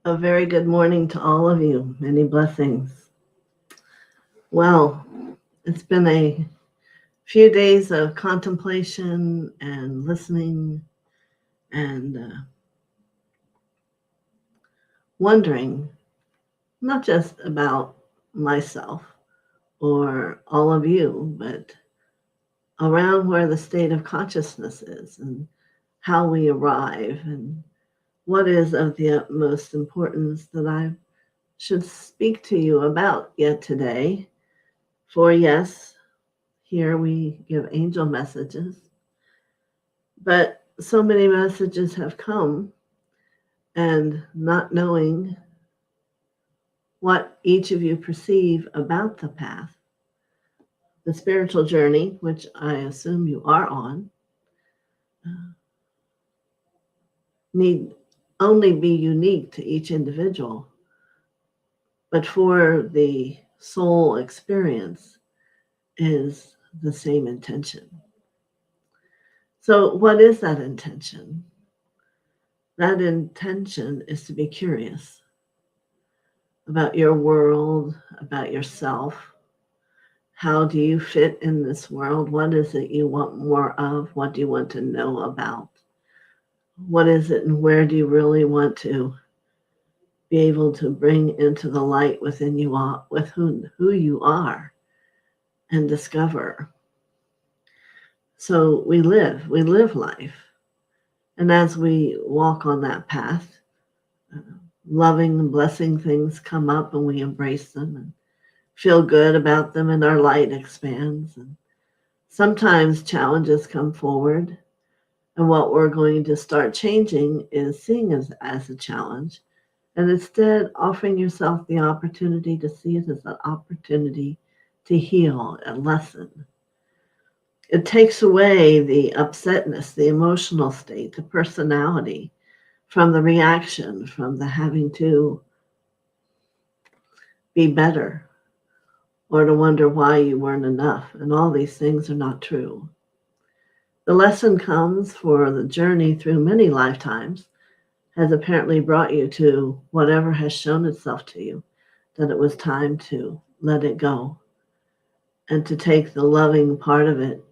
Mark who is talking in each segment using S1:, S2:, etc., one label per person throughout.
S1: A very good morning to all of you. Many blessings. Well, it's been a few days of contemplation and listening and wondering, not just about myself or all of you, but around where the state of consciousness is and how we arrive and what is of the utmost importance that I should speak to you about yet today. For yes, here we give angel messages, but so many messages have come, and not knowing what each of you perceive about the path, the spiritual journey, which I assume you are on, need only be unique to each individual, but for the soul experience is the same intention. So, what is that intention? That intention is to be curious about your world, about yourself. How do you fit in this world? What is it you want more of? What do you want to know about? What is it and where do you really want to be able to bring into the light within you, with who you are, and discover? So we live life. And as we walk on that path, loving and blessing things come up and we embrace them and feel good about them and our light expands. And sometimes challenges come forward. And what we're going to start changing is seeing it as a challenge and instead offering yourself the opportunity to see it as an opportunity to heal and lessen. It takes away the upsetness, the emotional state, the personality from the reaction, from the having to be better or to wonder why you weren't enough. And all these things are not true. The lesson comes for the journey through many lifetimes has apparently brought you to whatever has shown itself to you, that it was time to let it go and to take the loving part of it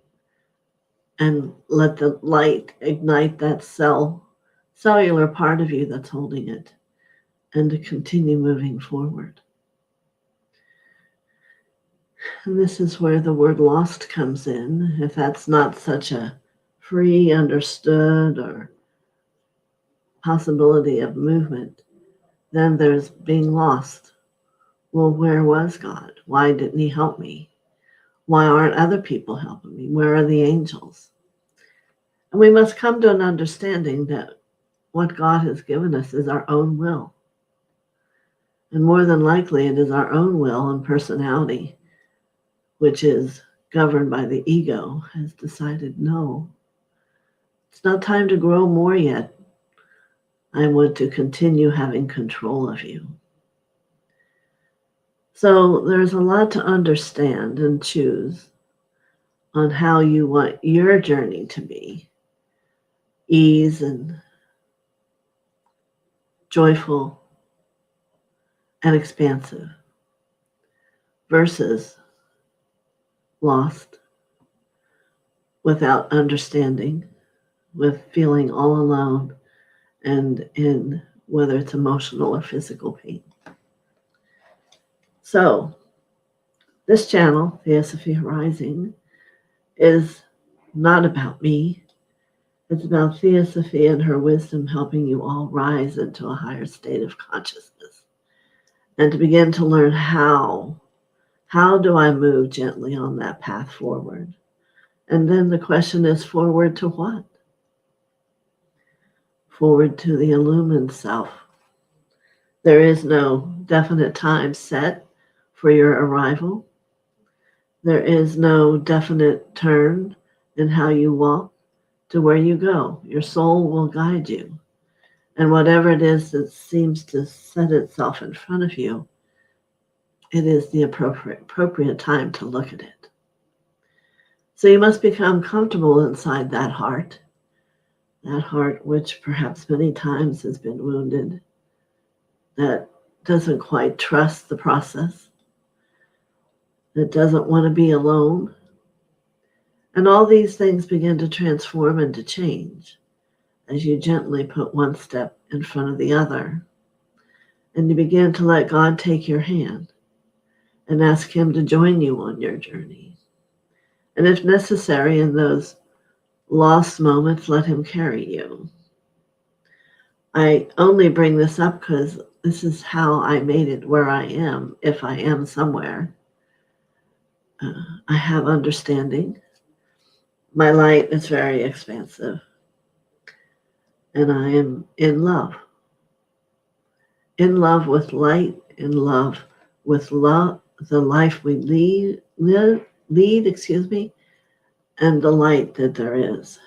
S1: and let the light ignite that cellular part of you that's holding it and to continue moving forward. And this is where the word lost comes in. If that's not such a free, understood, or possibility of movement, then there's being lost. Well, where was God? Why didn't he help me? Why aren't other people helping me? Where are the angels? And we must come to an understanding that what God has given us is our own will. And more than likely, it is our own will and personality, which is governed by the ego, has decided, no, it's not time to grow more yet. I want to continue having control of you. So there's a lot to understand and choose on how you want your journey to be. Ease and joyful and expansive versus lost without understanding, with feeling all alone and in whether it's emotional or physical pain. So this channel, TheoSophia Rising, is not about me. It's about TheoSophia and her wisdom helping you all rise into a higher state of consciousness and to begin to learn how do I move gently on that path forward? And then the question is, forward to what? Forward to the illumined self. There is no definite time set for your arrival. There is no definite turn in how you walk to where you go. Your soul will guide you. And whatever it is that seems to set itself in front of you, it is the appropriate time to look at it. So you must become comfortable inside that heart, that heart which perhaps many times has been wounded, that doesn't quite trust the process, that doesn't want to be alone. And all these things begin to transform and to change as you gently put one step in front of the other. And you begin to let God take your hand and ask Him to join you on your journey. And if necessary, in those lost moments, let Him carry you. I only bring this up because this is how I made it where I am, if I am somewhere. I have understanding. My light is very expansive. And I am in love. In love with light, in love with love, the life we lead, and the light that there is.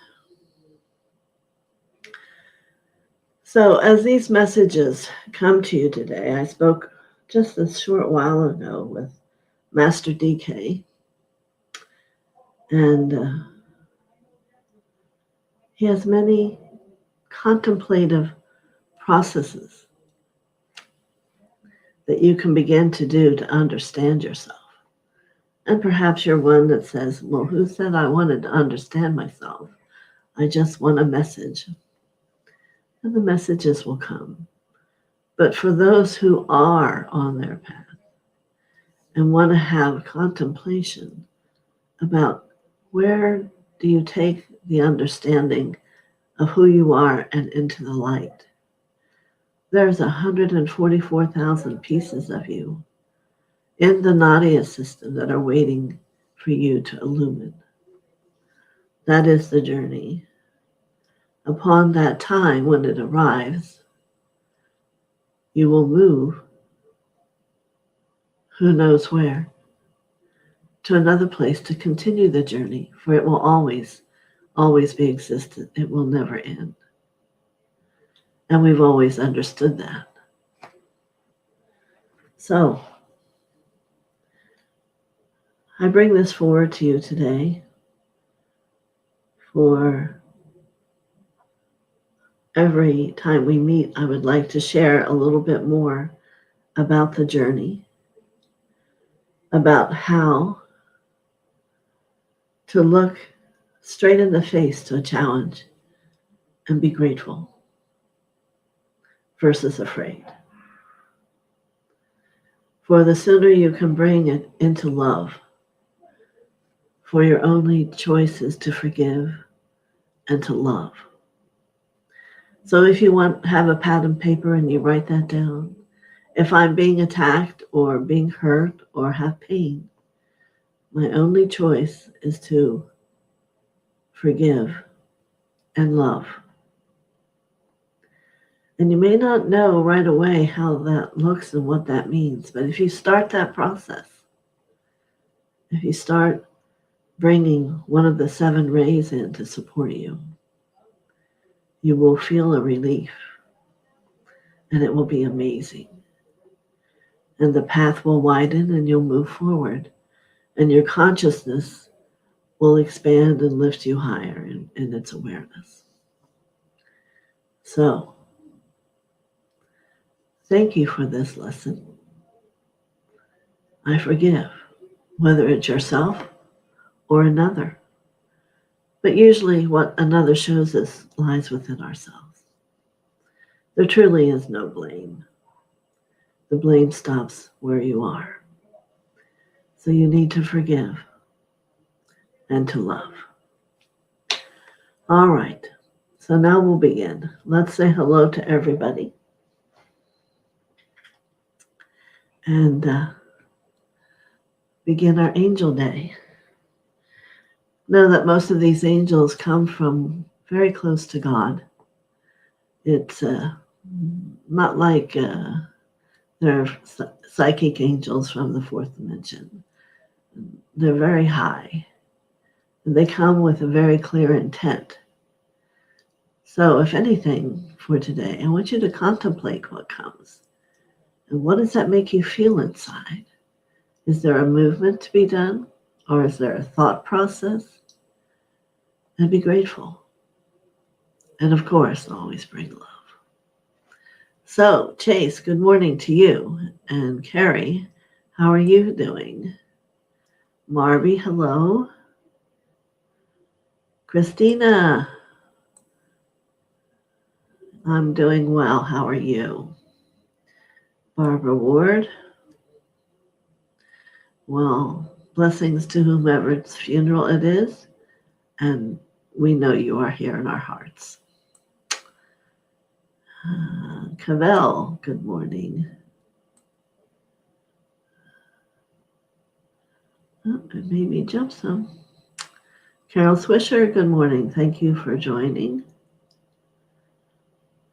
S1: So as these messages come to you today, I spoke just a short while ago with Master DK, and he has many contemplative processes that you can begin to do to understand yourself. And perhaps you're one that says, well, who said I wanted to understand myself? I just want a message. And the messages will come. But for those who are on their path and want to have contemplation about where do you take the understanding of who you are and into the light, there's 144,000 pieces of you in the Nadia system that are waiting for you to illumine. That is the journey. Upon that time, when it arrives, you will move, who knows where, to another place to continue the journey, for it will always be existent. It will never end. And we've always understood that. So, I bring this forward to you today for every time we meet. I would like to share a little bit more about the journey, about how to look straight in the face to a challenge and be grateful versus afraid. For the sooner you can bring it into love, for your only choice is to forgive and to love. So if you have a pad and paper and you write that down, if I'm being attacked or being hurt or have pain, my only choice is to forgive and love. And you may not know right away how that looks and what that means, but if you start that process, if you start bringing one of the 7 rays in to support you, you will feel a relief, and it will be amazing. And the path will widen, and you'll move forward, and your consciousness will expand and lift you higher in its awareness. So, thank you for this lesson. I forgive, whether it's yourself or another. But usually what another shows us lies within ourselves. There truly is no blame. The blame stops where you are. So you need to forgive and to love. All right. So now we'll begin. Let's say hello to everybody. And begin our angel day. Know that most of these angels come from very close to God. It's not like they're psychic angels from the 4th dimension. They're very high. And they come with a very clear intent. So if anything for today, I want you to contemplate what comes. And what does that make you feel inside? Is there a movement to be done? Or is there a thought process? And be grateful. And of course, always bring love. So, Chase, good morning to you. And Carrie, how are you doing? Marby, hello. Christina, I'm doing well. How are you? Barbara Ward, well, blessings to whomever's funeral it is. And we know you are here in our hearts. Cavell, good morning. Oh, it made me jump some. Carol Swisher, good morning. Thank you for joining.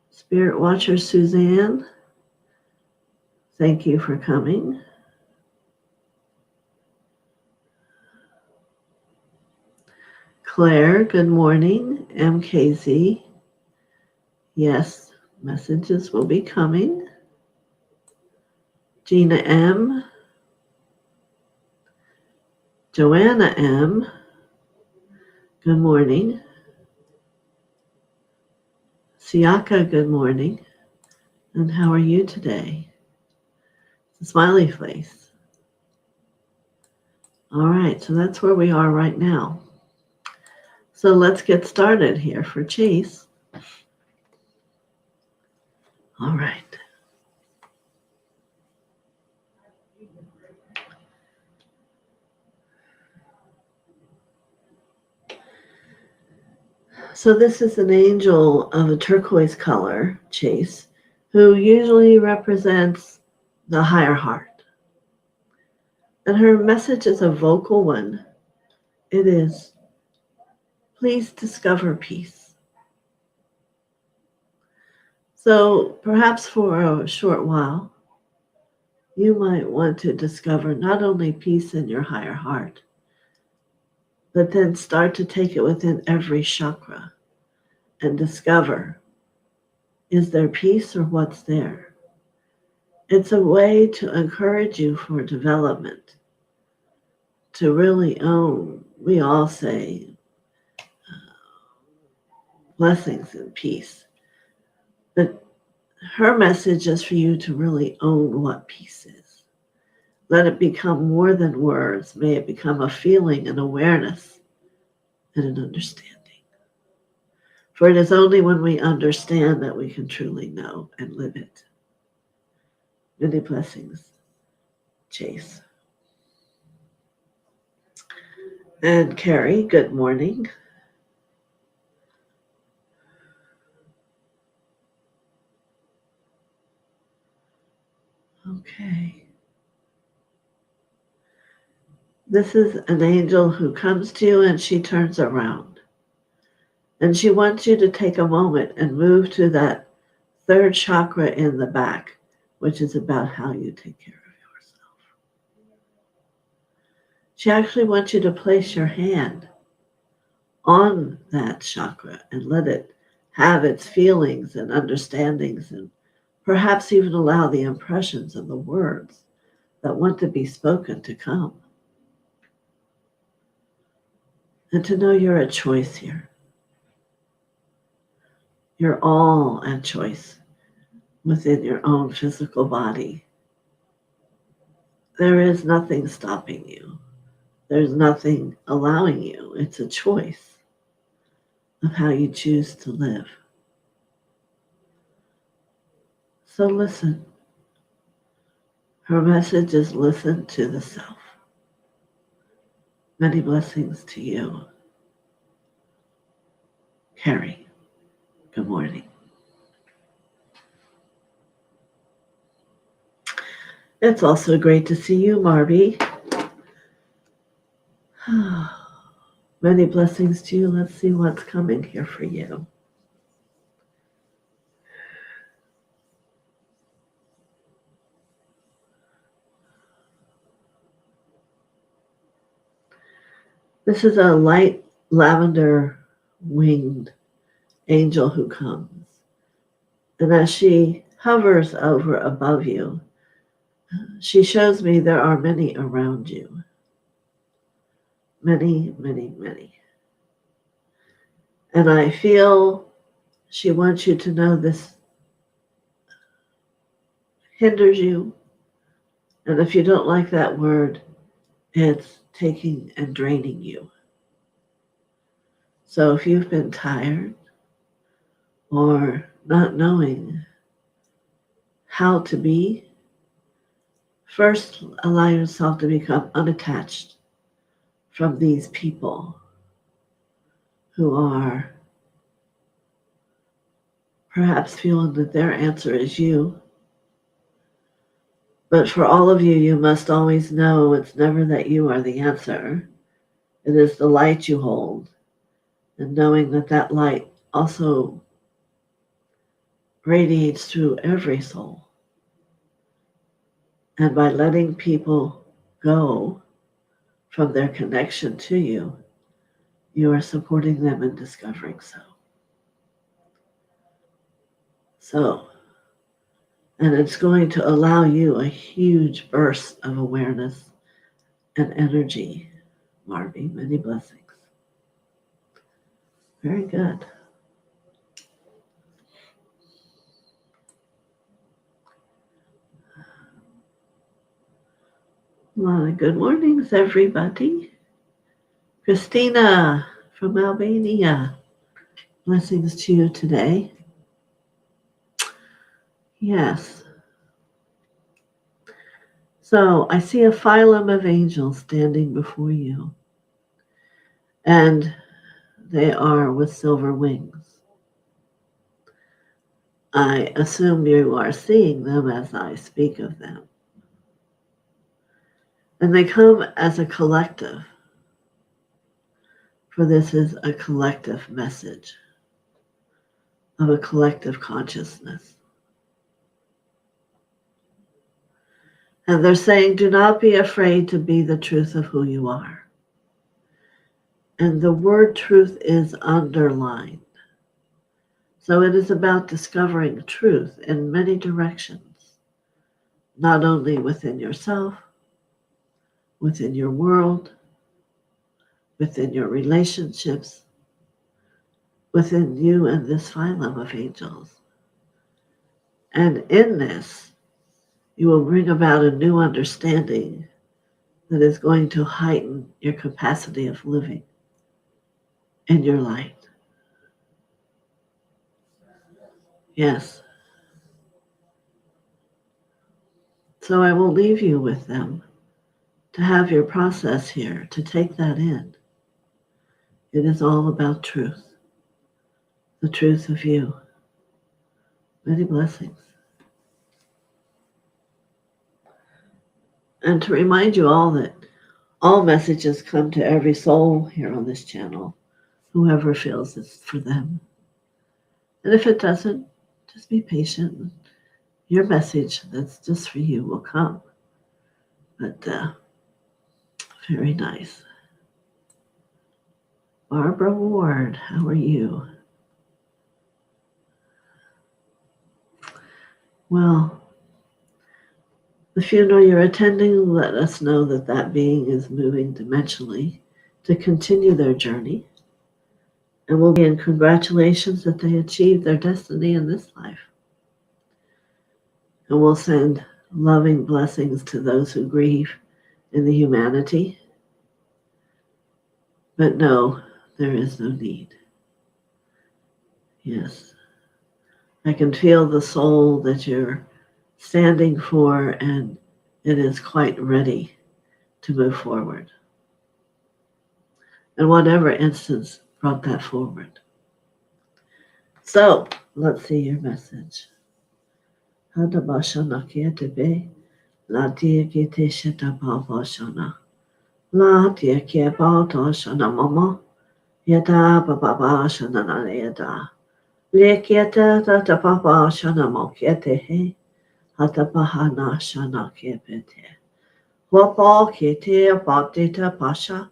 S1: Spirit Watcher Suzanne, thank you for coming. Claire, good morning. MKZ, yes, messages will be coming. Gina M. Joanna M. Good morning. Siaka, good morning. And how are you today? It's a smiley face. All right, so that's where we are right now. So let's get started here for Chase. All right. So this is an angel of a turquoise color, Chase, who usually represents the higher heart. And her message is a vocal one. It is, please discover peace. So perhaps for a short while, you might want to discover not only peace in your higher heart, but then start to take it within every chakra and discover, is there peace or what's there? It's a way to encourage you for development, to really own. We all say blessings and peace, but her message is for you to really own what peace is. Let it become more than words. May it become a feeling, an awareness, and an understanding. For it is only when we understand that we can truly know and live it. Many blessings, Chase. And Carrie, good morning. Okay. This is an angel who comes to you and she turns around. And she wants you to take a moment and move to that third chakra in the back, which is about how you take care of yourself. She actually wants you to place your hand on that chakra and let it have its feelings and understandings, and perhaps even allow the impressions of the words that want to be spoken to come. And to know you're a choice here. You're all at choice within your own physical body. There is nothing stopping you. There's nothing allowing you. It's a choice of how you choose to live. So listen. Her message is listen to the self. Many blessings to you. Carrie, good morning. It's also great to see you, Marby. Many blessings to you. Let's see what's coming here for you. This is a light lavender winged angel who comes. And as she hovers over above you, she shows me there are many around you. Many, many, many. And I feel She wants you to know this hinders you. And if you don't like that word, it's taking and draining you. So if you've been tired or not knowing how to be, first allow yourself to become unattached from these people who are perhaps feeling that their answer is you. But for all of you, you must always know it's never that you are the answer. It is the light you hold, and knowing that that light also radiates through every soul. And by letting people go from their connection to you, you are supporting them in discovering so. And it's going to allow you a huge burst of awareness and energy, Marby. Many blessings. Very good. A lot of good mornings, everybody. Christina from Albania. Blessings to you today. Yes. So I see a phylum of angels standing before you, and they are with silver wings. I assume you are seeing them as I speak of them. And they come as a collective, for this is a collective message of a collective consciousness. And they're saying, do not be afraid to be the truth of who you are. And the word truth is underlined. So it is about discovering truth in many directions, not only within yourself, within your world, within your relationships, within you and this phylum of angels. And in this, you will bring about a new understanding that is going to heighten your capacity of living in your light. Yes. So I will leave you with them to have your process here, to take that in. It is all about truth, the truth of you. Many blessings. And to remind you all that all messages come to every soul here on this channel, whoever feels it's for them. And if it doesn't, just be patient. Your message that's just for you will come. But very nice. Barbara Ward, how are you? Well, the funeral you're attending let us know that that being is moving dimensionally to continue their journey. And we'll begin congratulations that they achieved their destiny in this life. And we'll send loving blessings to those who grieve in the humanity. But no, there is no need. Yes. I can feel the soul that you're standing for, and it is quite ready to move forward. And whatever instance brought that forward. So, let's see your message. Hadabashana kietebe, la tia kite sheta babashana. La tia kia shana mama, yada babashana na yada. Le kieta tata babashana mo kiete he, hatabahana shana kiepete. Wapa kiete abadita pasha,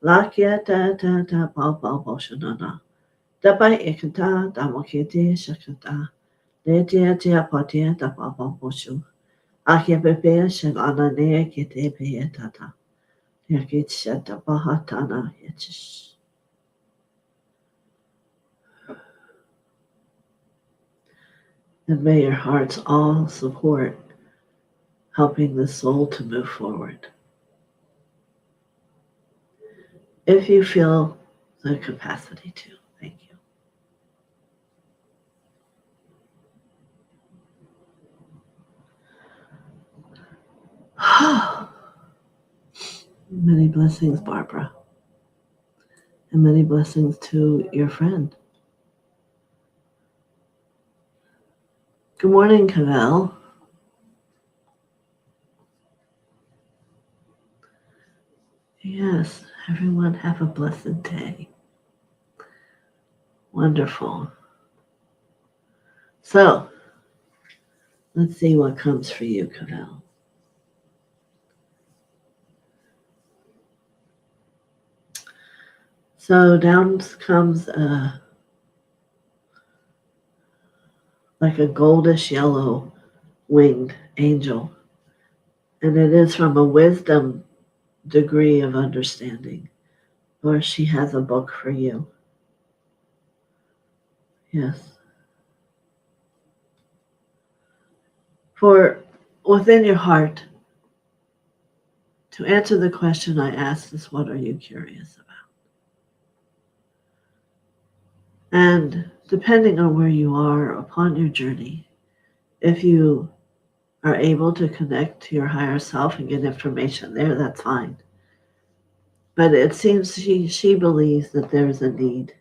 S1: la kieta tata babashana na. Dabai ekata damakete shakata. Letia tia patia da papa poshu. Akia pepe shalana ne kete pe tata. Yakit shata pahatana yetish. And may your hearts all support helping the soul to move forward. If you feel the capacity to. Thank you. Many blessings, Barbara. And many blessings to your friend. Good morning, Cavell. Yes, everyone have a blessed day. Wonderful. So, let's see what comes for you, Cavell. So down comes like a goldish yellow winged angel. And it is from a wisdom degree of understanding. Or she has a book for you. Yes. For within your heart, to answer the question I asked is, what are you curious about? And depending on where you are upon your journey, if you are able to connect to your higher self and get information there, that's fine. But it seems she believes that there's a need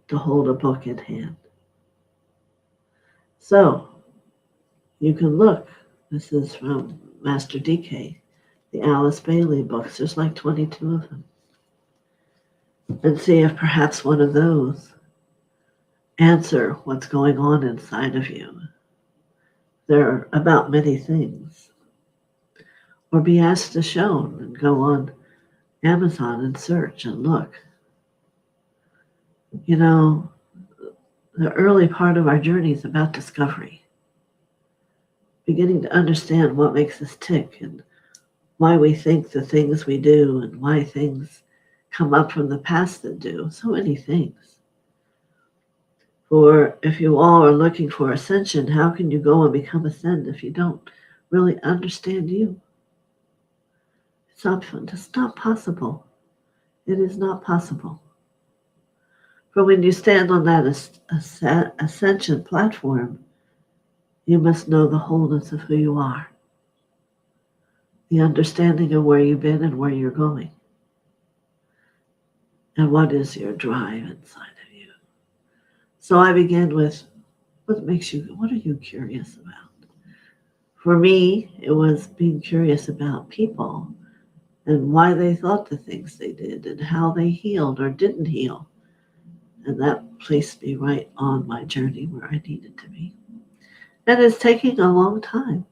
S1: to hold a book in hand. So you can look. This is from Master DK, the Alice Bailey books. There's like 22 of them. And see if perhaps one of those answer what's going on inside of you. They're about many things. Or be asked to shown and go on Amazon and search and look. You know, the early part of our journey is about discovery. Beginning to understand what makes us tick and why we think the things we do and why things come up from the past that do. So many things. For if you all are looking for ascension, how can you go and become ascend if you don't really understand you? It's not possible. It is not possible. For when you stand on that ascension platform, you must know the wholeness of who you are, the understanding of where you've been and where you're going, and what is your drive inside of you. So I begin with, what are you curious about? For me, it was being curious about people and why they thought the things they did and how they healed or didn't heal. And that placed me right on my journey where I needed to be. And it's taking a long time.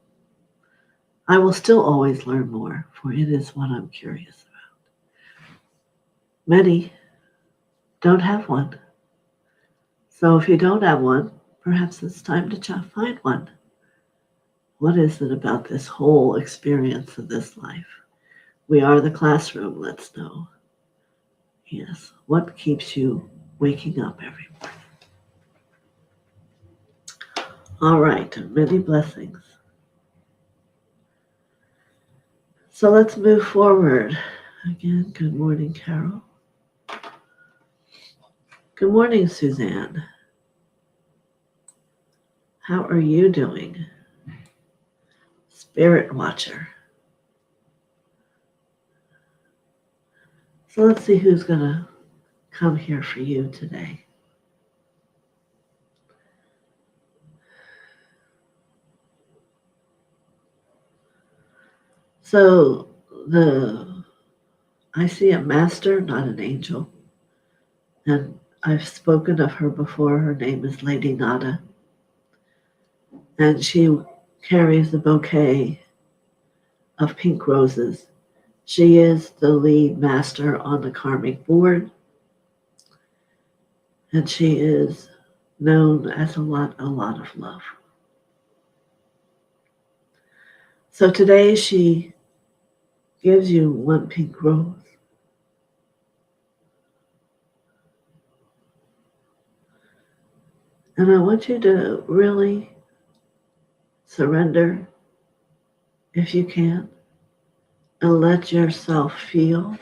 S1: I will still always learn more, for it is what I'm curious about. Many don't have one. So if you don't have one, perhaps it's time to find one. What is it about this whole experience of this life? We are the classroom, let's know. Yes, what keeps you waking up every morning? All right, many blessings. So let's move forward. Again, good morning, Carol. Good morning, Suzanne. How are you doing? Spirit Watcher. So let's see who's going to come here for you today. So I see a master, not an angel. And I've spoken of her before. Her name is Lady Nada. And she carries a bouquet of pink roses. She is the lead master on the karmic board. And she is known as a lot of love. So today she gives you one pink rose. And I want you to really surrender, if you can, and let yourself feel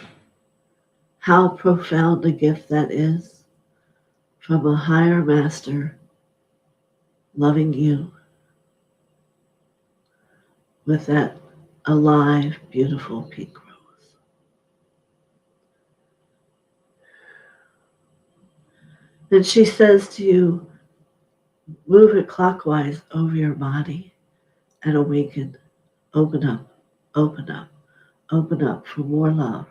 S1: how profound a gift that is from a higher master loving you with that alive, beautiful pink rose. And she says to you, move it clockwise over your body and awaken. Open up, open up, open up for more love.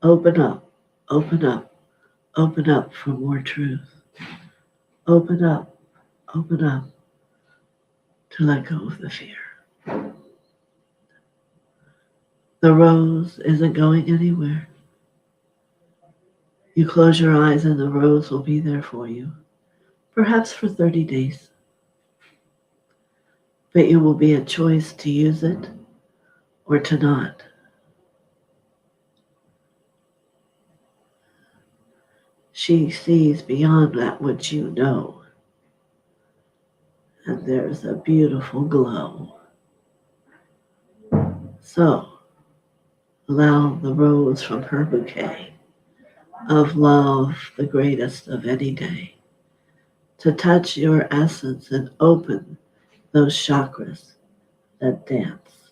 S1: Open up, open up, open up for more truth. Open up to let go of the fear. The rose isn't going anywhere. You close your eyes and the rose will be there for you, perhaps for 30 days. But it will be a choice to use it or to not. She sees beyond that which you know, and there's a beautiful glow. So, allow the rose from her bouquet of love, the greatest of any day, to touch your essence and open those chakras that dance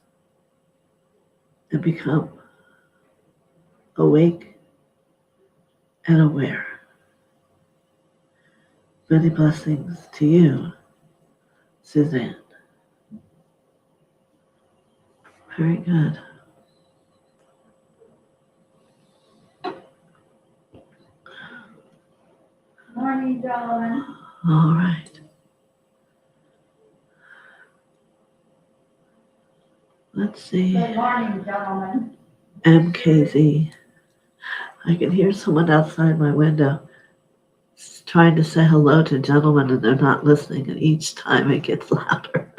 S1: and become awake and aware. Many blessings to you, Suzanne. Very good.
S2: Morning, darling.
S1: All right. Let's see.
S2: Good morning, gentlemen.
S1: MKZ. I can hear someone outside my window trying to say hello to gentlemen and they're not listening, and each time it gets louder.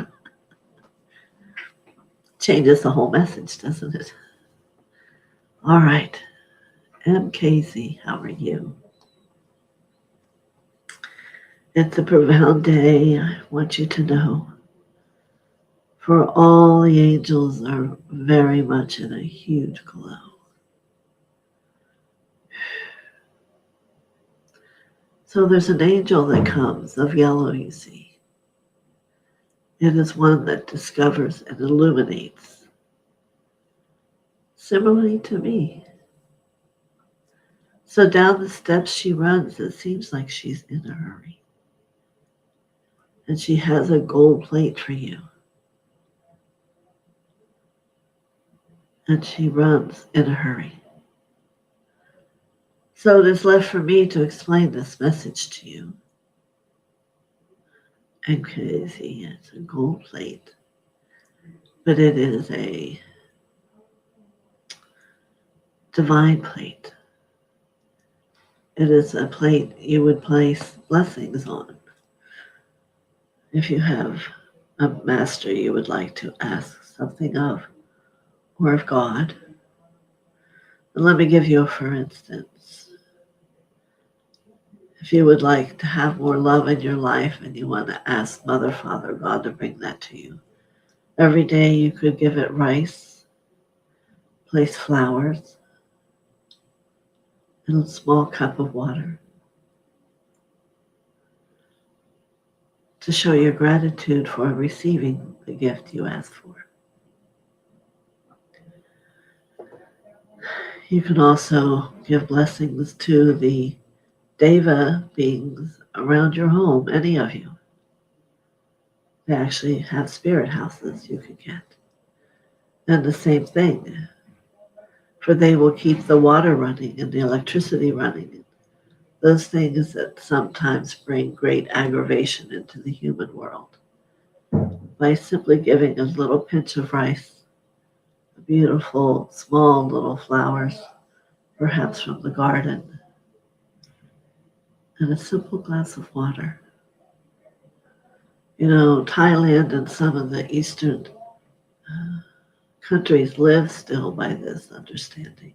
S1: Changes the whole message, doesn't it? All right. MKZ, how are you? It's a profound day. I want you to know. For all the angels are very much in a huge glow. So there's an angel that comes of yellow, you see. It is one that discovers and illuminates. Similarly to me. So down the steps she runs, it seems like she's in a hurry. And she has a gold plate for you. And she runs in a hurry. So it is left for me to explain this message to you. And crazy, it's a gold plate. But it is a divine plate. It is a plate you would place blessings on. If you have a master you would like to ask something of, or of God. And let me give you a for instance. If you would like to have more love in your life and you want to ask Mother, Father, God to bring that to you, every day you could give it rice, place flowers, and a small cup of water to show your gratitude for receiving the gift you asked for. You can also give blessings to the Deva beings around your home, any of you. They actually have spirit houses you could get. And the same thing, for they will keep the water running and the electricity running. Those things that sometimes bring great aggravation into the human world. By simply giving a little pinch of rice, beautiful, small little flowers, perhaps from the garden, and a simple glass of water. You know, Thailand and some of the Eastern countries live still by this understanding.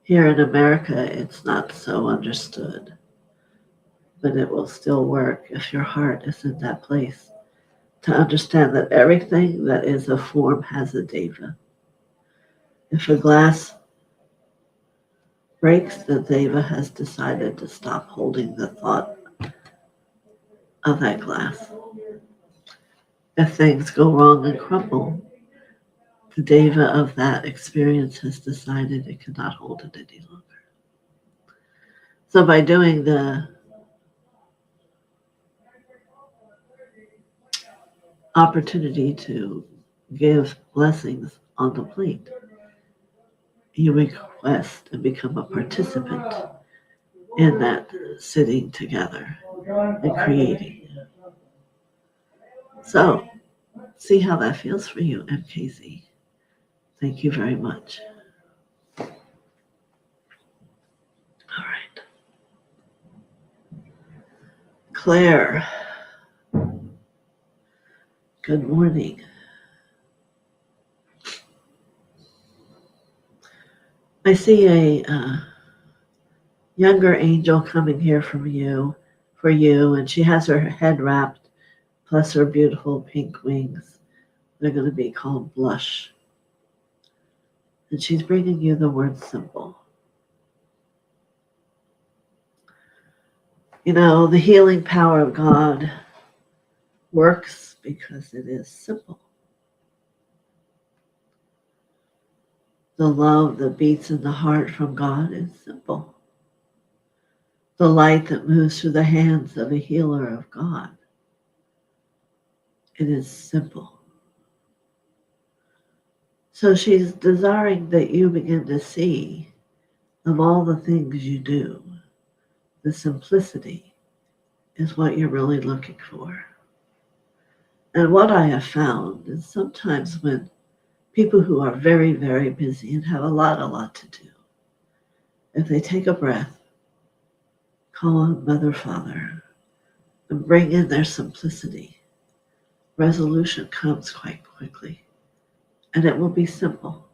S1: Here in America, it's not so understood. but it will still work if your heart is in that place to understand that everything that is a form has a deva. If a glass breaks, the deva has decided to stop holding the thought of that glass. If things go wrong and crumble, the deva of that experience has decided it cannot hold it any longer. So by doing the opportunity to give blessings on the plate, you request and become a participant in that sitting together and creating. So, see how that feels for you, MKZ. Thank you very much. All right. Claire, good morning. I see a younger angel coming here for you, and she has her head wrapped, plus her beautiful pink wings. They're going to be called blush. And she's bringing you the word simple. You know, the healing power of God works because it is simple. The love that beats in the heart from God is simple. The light that moves through the hands of a healer of God, it is simple. So she's desiring that you begin to see, of all the things you do, the simplicity is what you're really looking for. And what I have found is sometimes when people who are very, very busy and have a lot to do, if they take a breath, call on Mother, Father, and bring in their simplicity, resolution comes quite quickly, and it will be simple.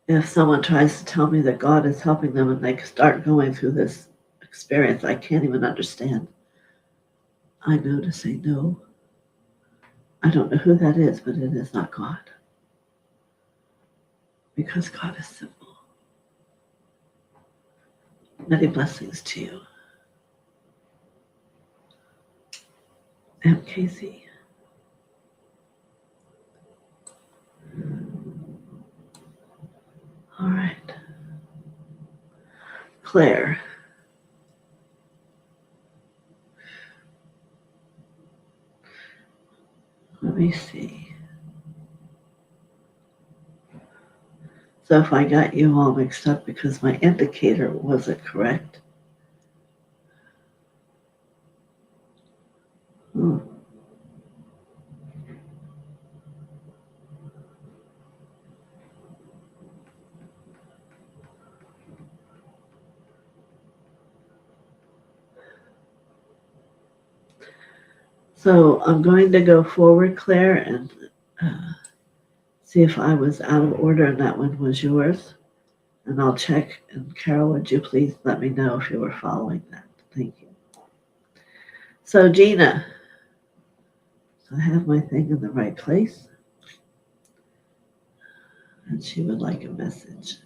S1: If someone tries to tell me that God is helping them and they start going through this experience I can't even understand, I know to say no. I don't know who that is, but it is not God. Because God is simple. Many blessings to you. MKZ. All right. Claire. Let me see. So if I got you all mixed up because my indicator wasn't correct. Hmm. So I'm going to go forward, Claire, and see if I was out of order and that one was yours. And I'll check. And Carol, would you please let me know if you were following that? Thank you. So Gina, I have my thing in the right place. And she would like a message.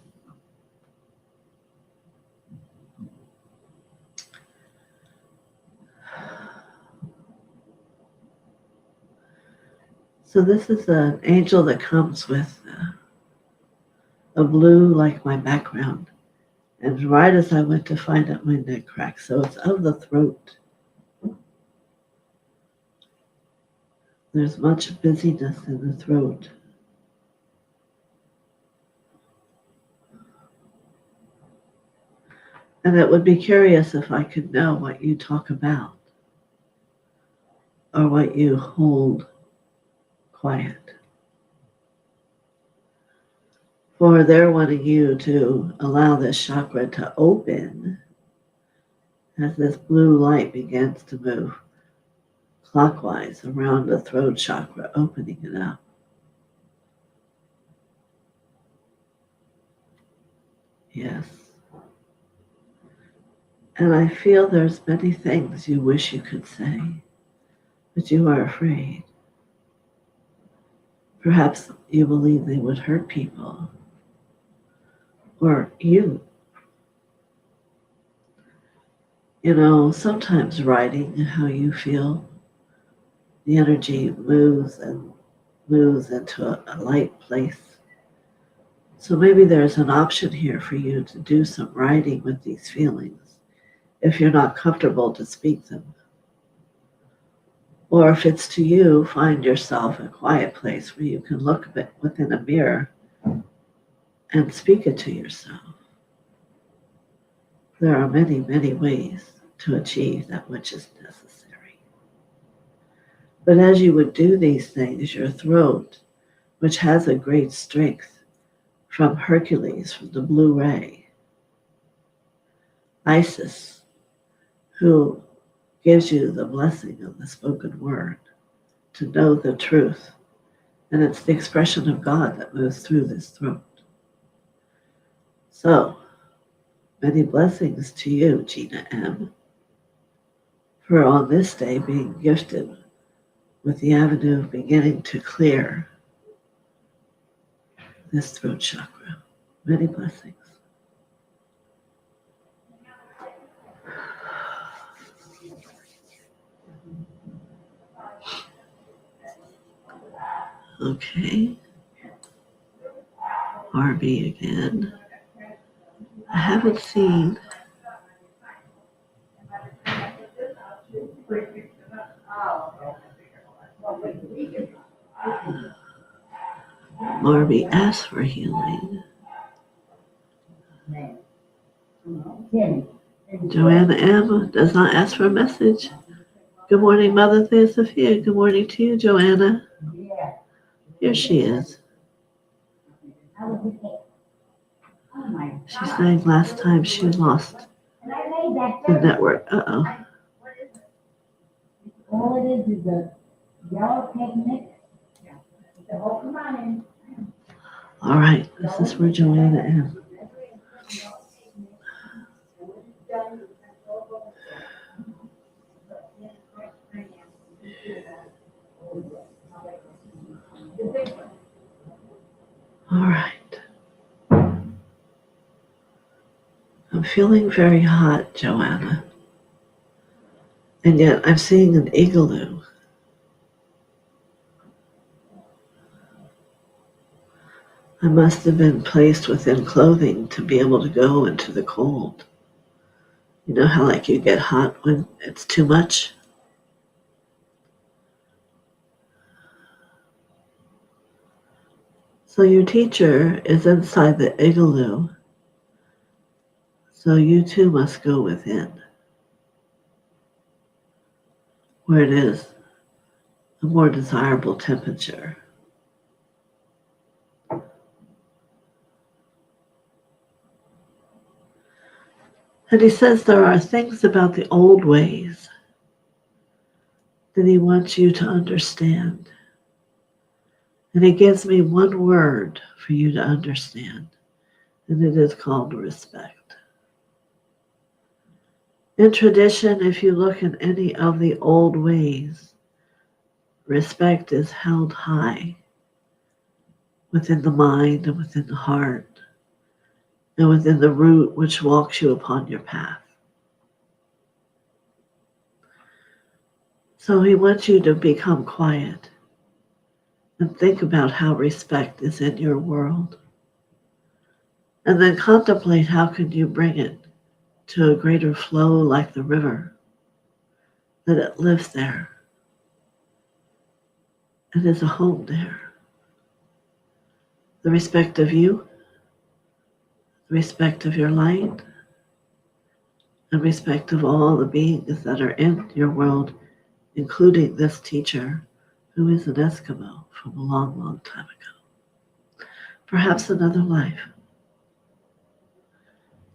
S1: So this is an angel that comes with a blue like my background. And right as I went to find out, my neck cracked. So it's of the throat. There's much busyness in the throat. And it would be curious if I could know what you talk about or what you hold quiet. For they're wanting you to allow this chakra to open as this blue light begins to move clockwise around the throat chakra, opening it up. Yes. And I feel there's many things you wish you could say, but you are afraid. Perhaps you believe they would hurt people, or you. You know, sometimes writing how you feel, the energy moves and moves into a light place. So maybe there's an option here for you to do some writing with these feelings if you're not comfortable to speak them. Or if it's to you, find yourself a quiet place where you can look a bit within a mirror and speak it to yourself. There are many, many ways to achieve that which is necessary. But as you would do these things, your throat, which has a great strength from Hercules, from the blue ray, Isis, who gives you the blessing of the spoken word, to know the truth. And it's the expression of God that moves through this throat. So, many blessings to you, Gina M., for on this day being gifted with the avenue of beginning to clear this throat chakra. Many blessings. Okay. Barbie again. I haven't seen Barbie ask for healing. Joanna M. does not ask for a message. Good morning, Mother TheoSophia. Good morning to you, Joanna. Here she is. She's saying last time she lost the network. Uh-oh.
S2: All it is a yellow pigment.
S1: All right, this is for Joanna M. All right. I'm feeling very hot, Joanna. And yet I'm seeing an igloo. I must have been placed within clothing to be able to go into the cold. You know how like you get hot when it's too much? So your teacher is inside the igloo. So you too must go within, where it is a more desirable temperature. And he says there are things about the old ways that he wants you to understand. And he gives me one word for you to understand, and it is called respect. In tradition, if you look at any of the old ways, respect is held high within the mind and within the heart and within the root which walks you upon your path. So he wants you to become quiet and think about how respect is in your world. And then contemplate how can you bring it to a greater flow like the river, that it lives there and is a home there. The respect of you, the respect of your light, and respect of all the beings that are in your world, including this teacher who is an Eskimo from a long, long time ago. Perhaps another life.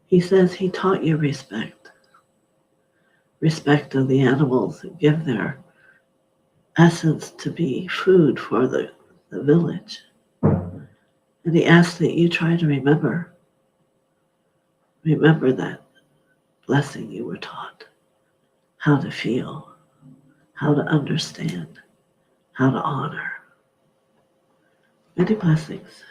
S1: He says he taught you respect. Respect of the animals that give their essence to be food for the village. And he asks that you try to remember that blessing you were taught, how to feel, how to understand, how to honor. Many blessings.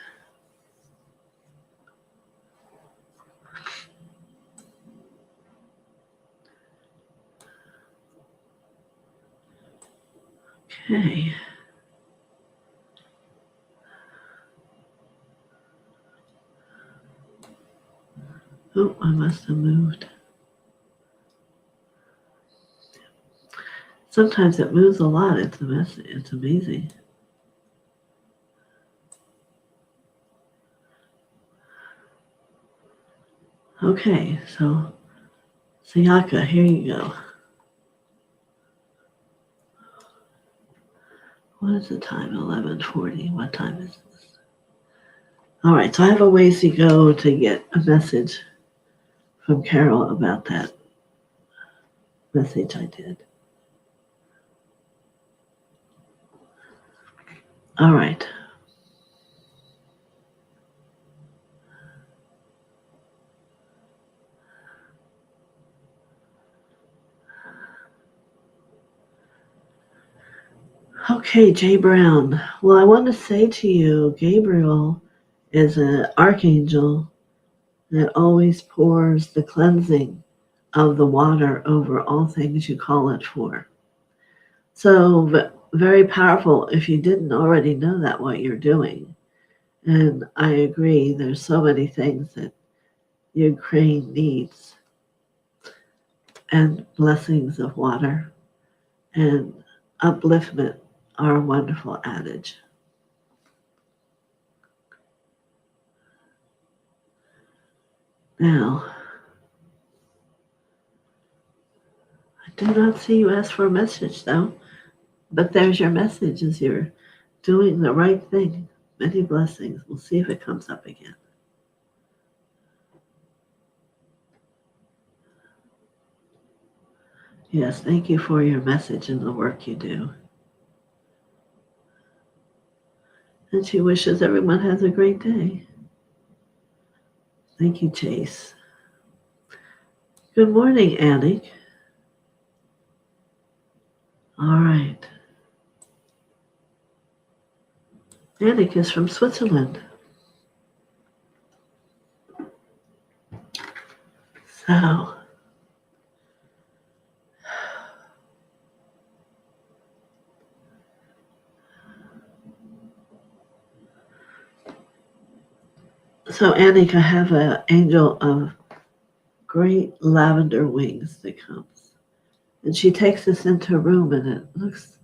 S1: Okay. Oh, I must have moved. Sometimes it moves a lot. It's a mess. It's amazing. Okay, so Sayaka, here you go. What is the time? 11:40. What time is this? All right, so I have a ways to go to get a message from Carol about that message I did. All right. Okay, Jay Brown. Well, I want to say to you, Gabriel is an archangel that always pours the cleansing of the water over all things you call it for. So, very powerful if you didn't already know that what you're doing. And I agree, there's so many things that Ukraine needs, and blessings of water and upliftment are a wonderful adage. Now, I do not see you ask for a message though, but there's your message as you're doing the right thing. Many blessings. We'll see if it comes up again. Yes, thank you for your message and the work you do. And she wishes everyone has a great day. Thank you, Chase. Good morning, Annie. All right. Annick is from Switzerland. So Annick, I have an angel of great lavender wings that comes. And she takes us into a room and it looks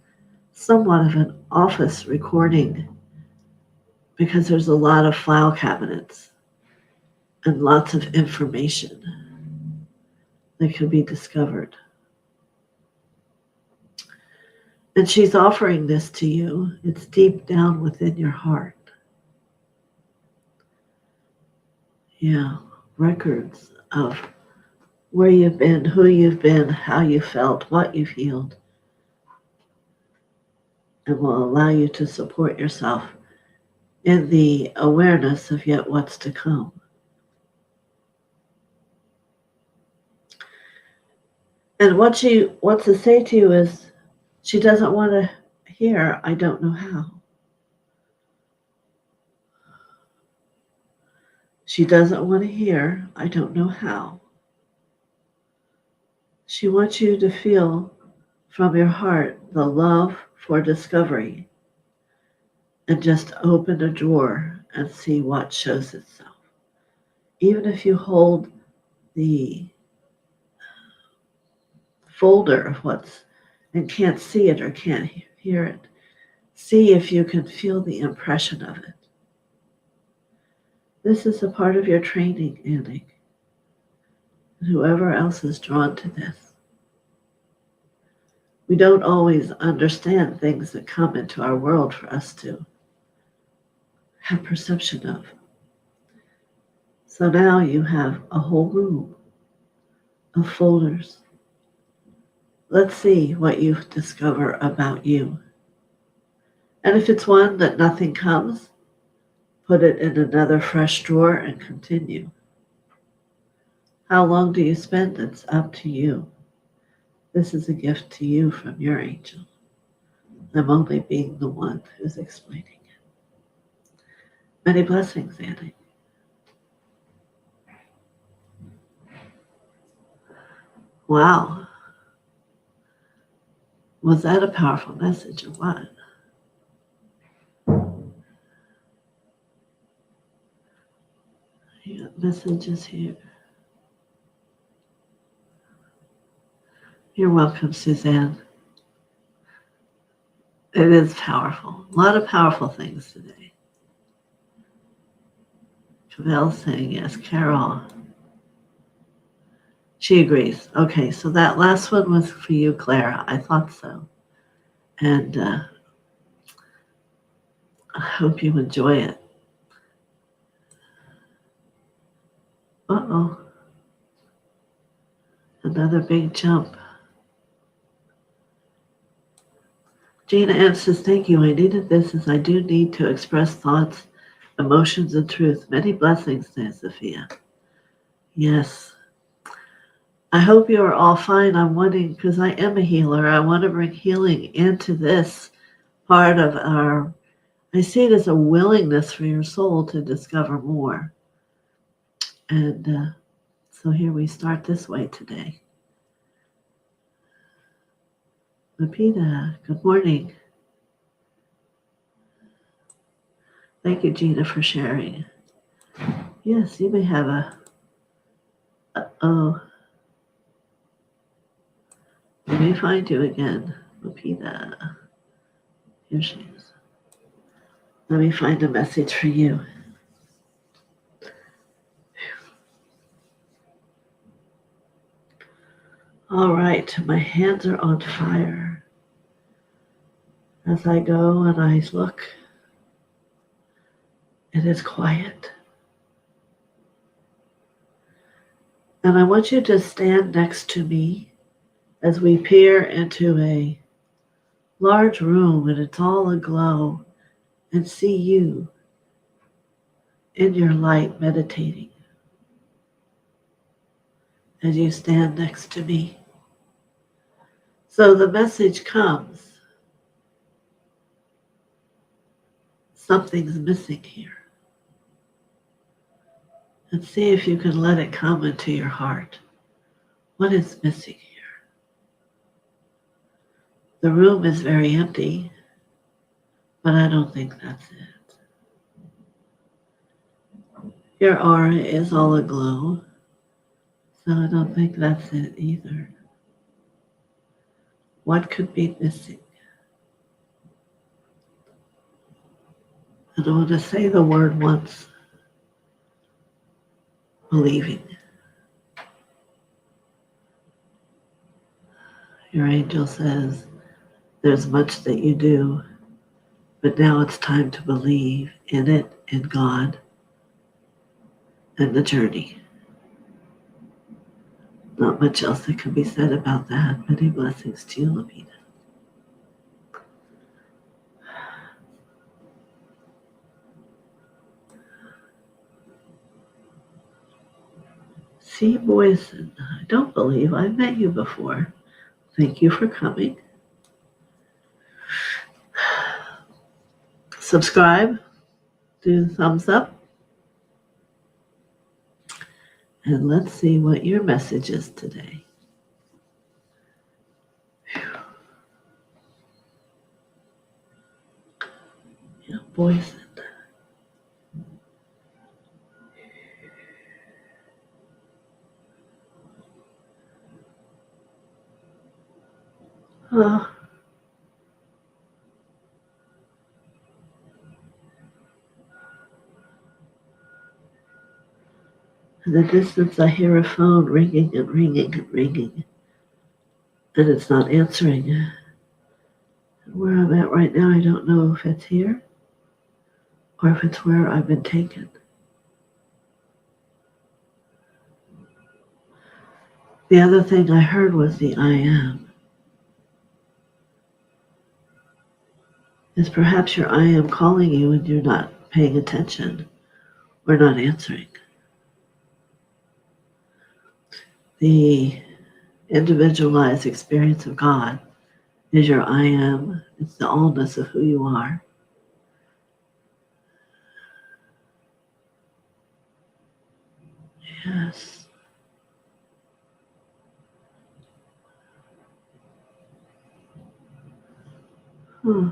S1: somewhat of an office recording because there's a lot of file cabinets and lots of information that can be discovered. And she's offering this to you. It's deep down within your heart. Yeah, records of where you've been, who you've been, how you felt, what you've healed, and will allow you to support yourself in the awareness of yet what's to come. And what she wants to say to you is she doesn't want to hear, I don't know how. She doesn't want to hear, I don't know how. She wants you to feel from your heart the love for discovery and just open a drawer and see what shows itself. Even if you hold the folder of what's and can't see it or can't hear it, see if you can feel the impression of it. This is a part of your training, Annick. And whoever else is drawn to this. We don't always understand things that come into our world for us to have perception of. So now you have a whole room of folders. Let's see what you discover about you. And if it's one that nothing comes, put it in another fresh drawer and continue. How long do you spend? It's up to you. This is a gift to you from your angel. I'm only being the one who's explaining it. Many blessings, Annie. Wow. Was that a powerful message or what? You got messages here. You're welcome, Suzanne. It is powerful. A lot of powerful things today. Cavell saying yes. Carol. She agrees. Okay, so that last one was for you, Clara. I thought so. And I hope you enjoy it. Uh-oh. Another big jump. Gina M says, thank you. I needed this as I do need to express thoughts, emotions, and truth. Many blessings, TheoSophia. Yes. I hope you are all fine. I'm wanting, because I am a healer, I want to bring healing into this part of I see it as a willingness for your soul to discover more. And so here we start this way today. Lupita, good morning. Thank you, Gina, for sharing. Yes, you may have oh, let me find you again, Lupita. Here she is. Let me find a message for you. All right, my hands are on fire. As I go and I look, it is quiet. And I want you to stand next to me as we peer into a large room and it's all aglow and see you in your light meditating as you stand next to me. So the message comes, something's missing here. And see if you can let it come into your heart. What is missing here? The room is very empty, but I don't think that's it. Your aura is all aglow, so I don't think that's it either. What could be missing? And I want to say the word once, believing. Your angel says, there's much that you do, but now it's time to believe in it, in God, and the journey. Not much else that can be said about that. Many blessings to you, Lupita. C. Boyson, I don't believe I've met you before. Thank you for coming. Subscribe, do the thumbs up, and let's see what your message is today. Yeah, Boyson. Oh. In the distance, I hear a phone ringing and ringing and ringing, and it's not answering. And where I'm at right now, I don't know if it's here or if it's where I've been taken. The other thing I heard was the I am. Is perhaps your I am calling you and you're not paying attention or not answering. The individualized experience of God is your I am. It's the allness of who you are. Yes. Hmm.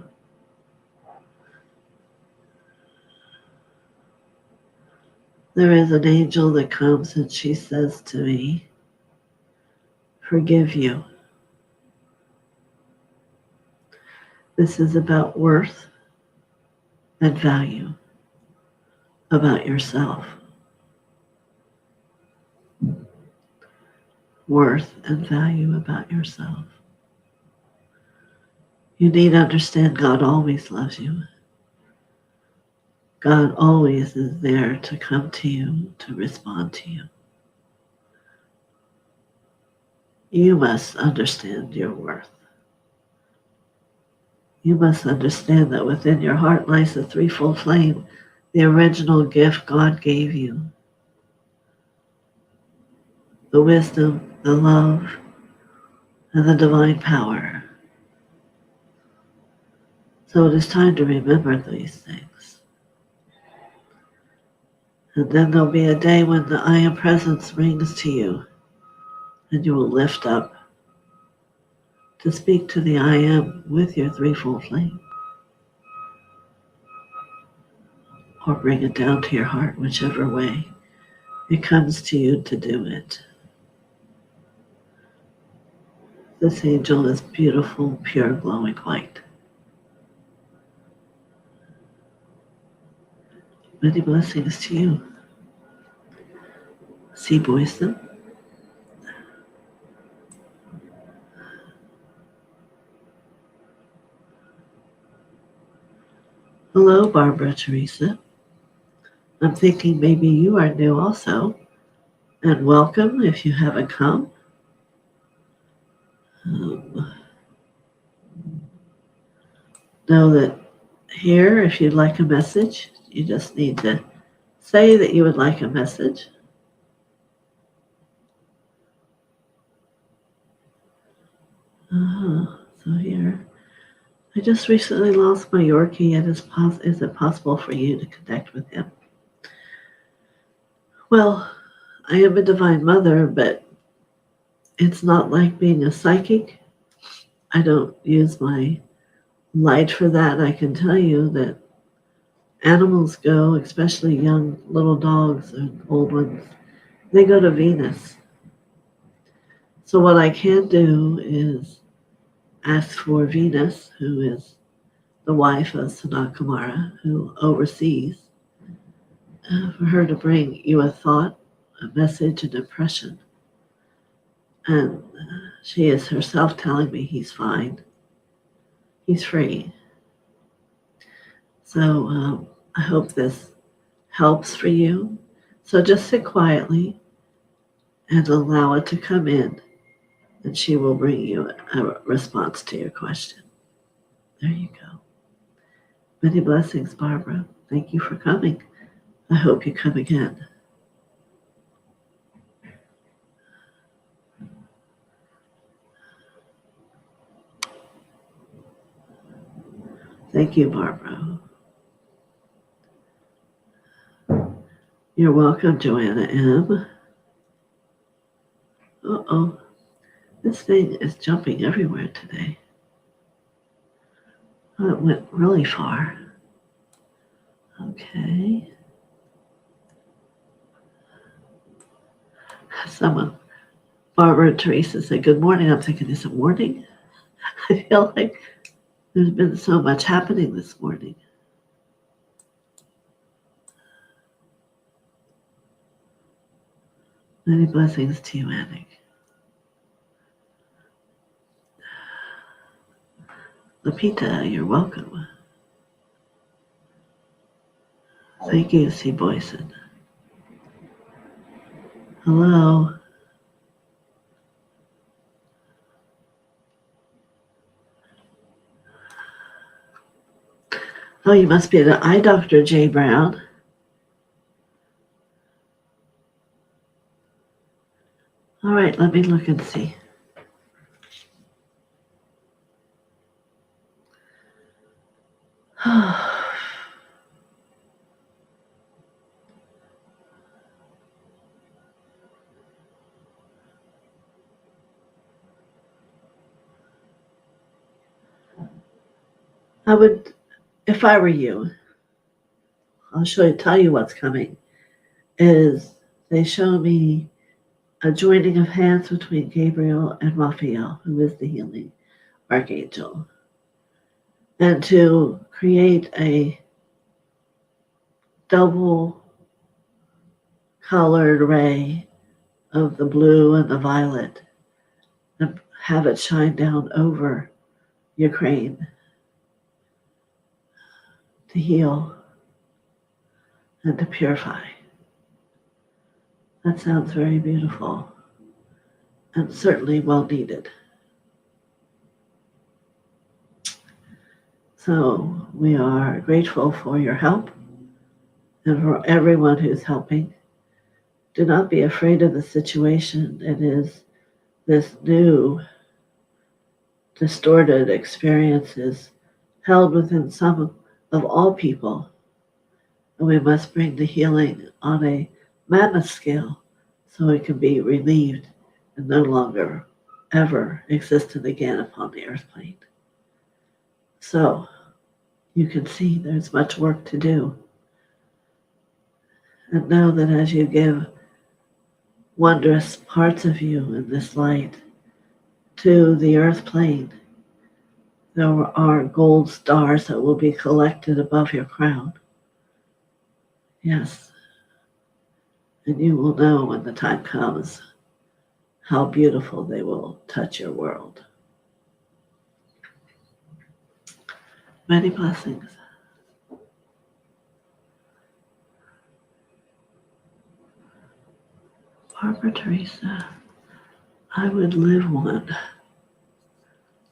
S1: There is an angel that comes and she says to me, forgive you. This is about worth and value about yourself. Worth and value about yourself. You need to understand God always loves you. God always is there to come to you, to respond to you. You must understand your worth. You must understand that within your heart lies the threefold flame, the original gift God gave you. The wisdom, the love, and the divine power. So it is time to remember these things. And then there'll be a day when the I am presence rings to you, and you will lift up to speak to the I am with your threefold flame, or bring it down to your heart, whichever way it comes to you to do it. This angel is beautiful, pure, glowing white. Many blessings to you. See Boyson. Hello, Barbara Teresa. I'm thinking maybe you are new also, and welcome if you haven't come. Know that here, if you'd like a message, you just need to say that you would like a message. So here, I just recently lost my Yorkie, and is it possible for you to connect with him? Well, I am a divine mother, but it's not like being a psychic. I don't use my light for that. I can tell you that animals go, especially young little dogs and old ones, they go to Venus. So what I can do is ask for Venus, who is the wife of Sanakumara, who oversees, for her to bring you a thought, a message, an impression. And she is herself telling me he's fine. He's free. So I hope this helps for you. So just sit quietly and allow it to come in, and she will bring you a response to your question. There you go. Many blessings, Barbara. Thank you for coming. I hope you come again. Thank you, Barbara. You're welcome, Joanna M. Uh-oh. This thing is jumping everywhere today. Oh, it went really far. Okay. Barbara and Teresa said, good morning. I'm thinking, is it morning? I feel like there's been so much happening this morning. Many blessings to you, Anik. Lapita, you're welcome. Thank you, C. Boyson. Hello. Oh, you must be the eye doctor, Jay Brown. All right, let me look and see. I would, if I were you, tell you what's coming. Is they show me a joining of hands between Gabriel and Raphael, who is the healing archangel, and to create a double colored ray of the blue and the violet and have it shine down over Ukraine to heal and to purify. That sounds very beautiful and certainly well needed. So we are grateful for your help and for everyone who's helping. Do not be afraid of the situation. It is this new distorted experiences held within some of all people. And we must bring the healing on a mammoth scale so it can be relieved and no longer ever existed again upon the earth plane. So you can see there's much work to do. And know that as you give wondrous parts of you in this light to the earth plane, there are gold stars that will be collected above your crown. Yes. And you will know when the time comes how beautiful they will touch your world. Many blessings. Barbara Teresa, I would live one.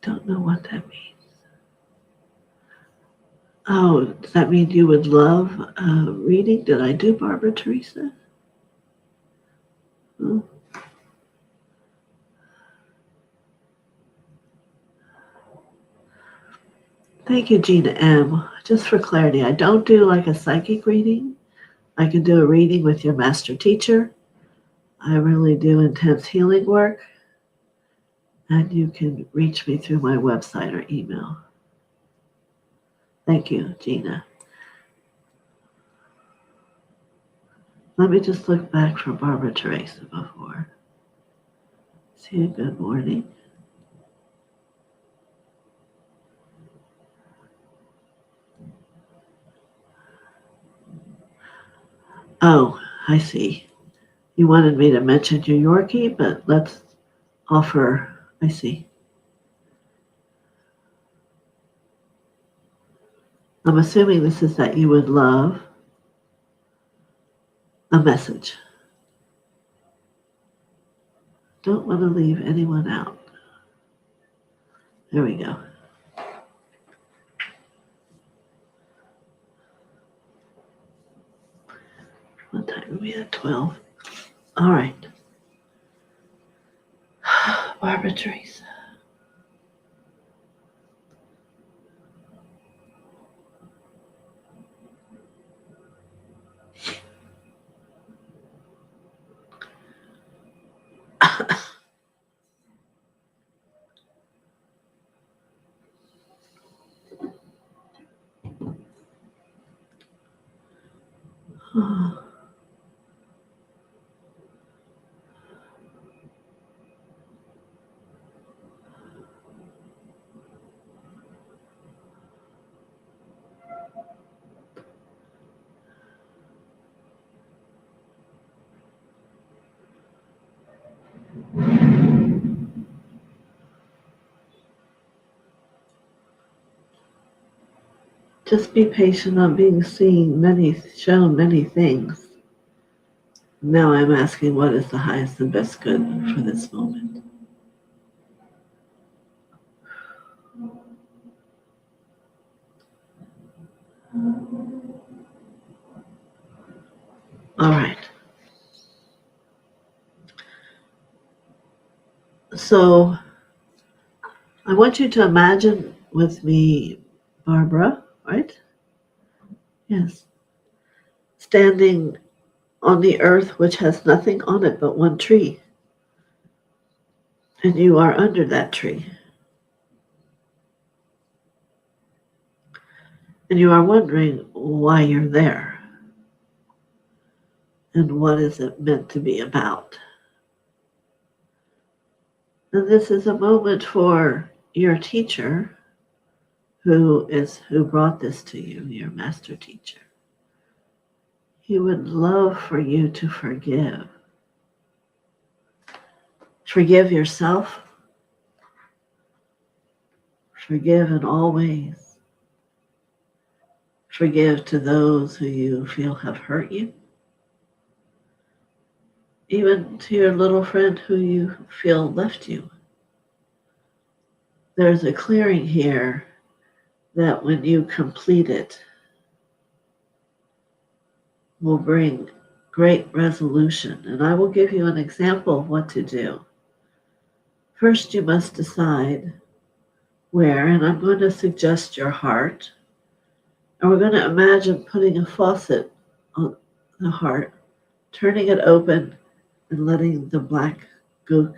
S1: Don't know what that means. Oh, does that mean you would love reading? Did I do Barbara Teresa? Hmm. Thank you, Gina M. Just for clarity, I don't do like a psychic reading. I can do a reading with your master teacher. I really do intense healing work. And you can reach me through my website or email. Thank you, Gina. Let me just look back for Barbara Teresa before. See you, good morning. Oh, I see. You wanted me to mention New Yorkie, but let's offer, I see. I'm assuming this is that you would love a message. Don't want to leave anyone out. There we go. What time are we at? 12. All right. Barbara Teresa. Just be patient. I'm being shown many things. Now I'm asking what is the highest and best good for this moment. All right. So I want you to imagine with me, Barbara, right? Yes. Standing on the earth which has nothing on it but one tree. And you are under that tree. And you are wondering why you're there. And what is it meant to be about? And this is a moment for your teacher who brought this to you, your master teacher. He would love for you to forgive. Forgive yourself. Forgive in all ways. Forgive to those who you feel have hurt you. Even to your little friend who you feel left you. There's a clearing here that when you complete it will bring great resolution. And I will give you an example of what to do. First, you must decide where, and I'm going to suggest your heart. And we're going to imagine putting a faucet on the heart, turning it open, and letting the black gook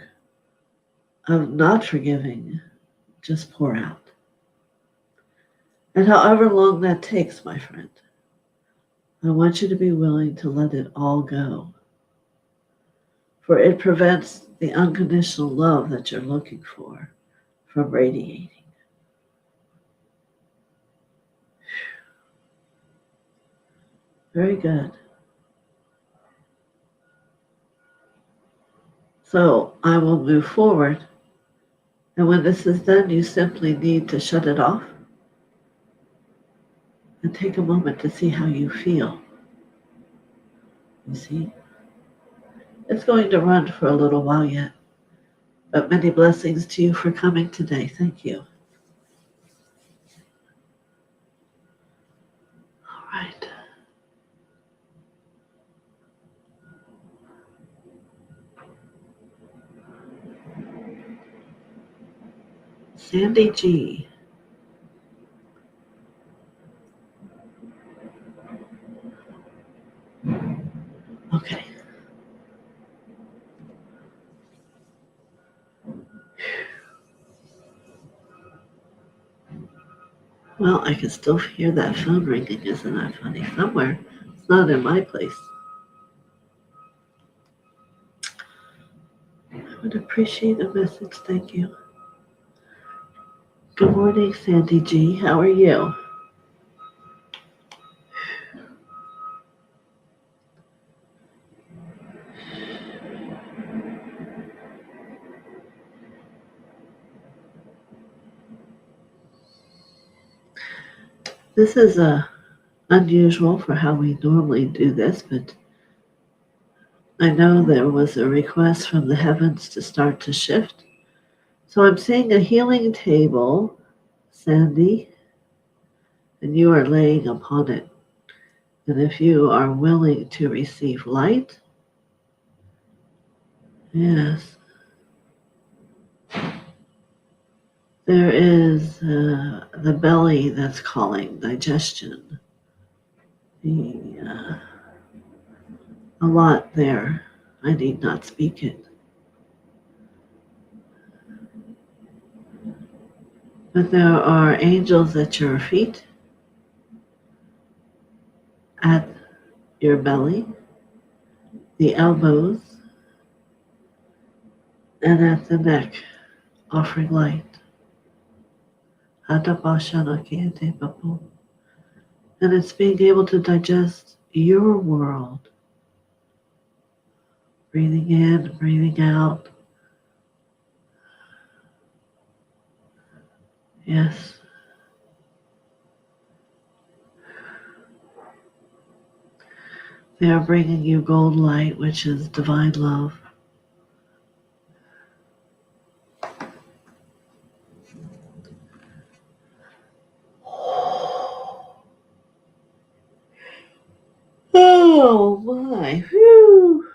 S1: of not forgiving just pour out. And however long that takes, my friend, I want you to be willing to let it all go. For it prevents the unconditional love that you're looking for from radiating. Very good. So I will move forward. And when this is done, you simply need to shut it off and take a moment to see how you feel. You see, it's going to run for a little while yet, but many blessings to you for coming today. Thank you. All right. Sandy G. Okay. Well, I can still hear that phone ringing. Isn't that funny? Somewhere. It's not in my place. I would appreciate a message. Thank you. Good morning, Sandy G. How are you? This is unusual for how we normally do this, but I know there was a request from the heavens to start to shift. So I'm seeing a healing table, Sandy, and you are laying upon it. And if you are willing to receive light, yes, there is the belly that's calling digestion. A lot there. I need not speak it. But there are angels at your feet, at your belly, the elbows, and at the neck, offering light. And it's being able to digest your world. Breathing in, breathing out. Yes. They are bringing you gold light, which is divine love. Oh my, whew.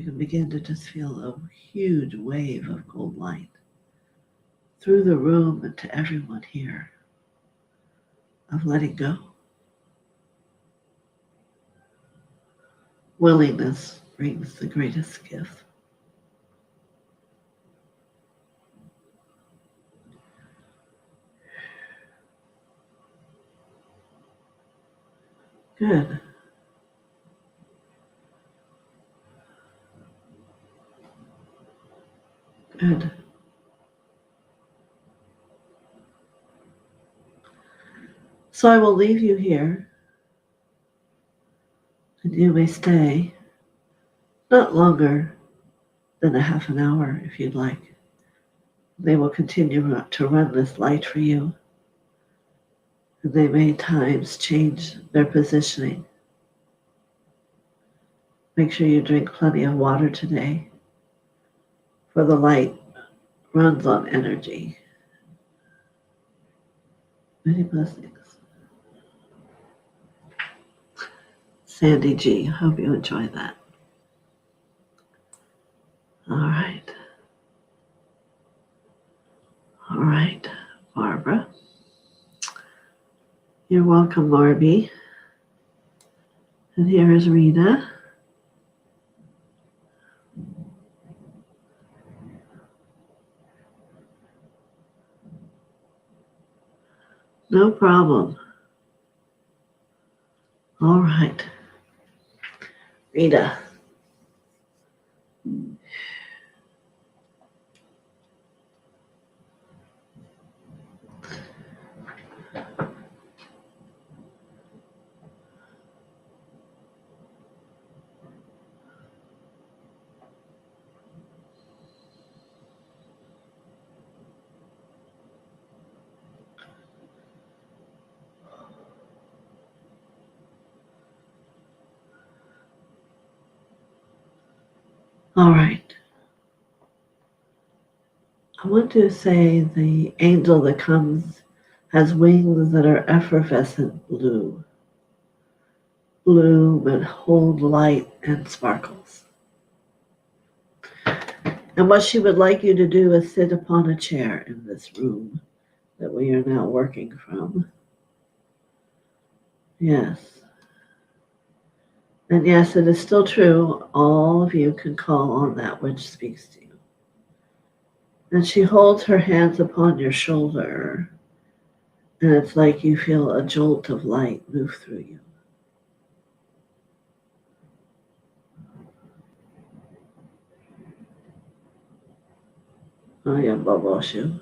S1: can begin to just feel a huge wave of gold light through the room and to everyone here of letting go. Willingness brings the greatest gift. Good. Good. So I will leave you here, and you may stay not longer than a half an hour if you'd like. They will continue to run this light for you, and they may at times change their positioning. Make sure you drink plenty of water today, for the light runs on energy. Many blessings. Sandy G, hope you enjoy that. All right. All right, Barbara. You're welcome, Marby. And here is Rita. No problem. All right. Rita. All right. I want to say the angel that comes has wings that are effervescent blue. Blue but hold light and sparkles. And what she would like you to do is sit upon a chair in this room that we are now working from. Yes. And yes, it is still true. All of you can call on that which speaks to you. And she holds her hands upon your shoulder, and it's like you feel a jolt of light move through you. I am Baboshu.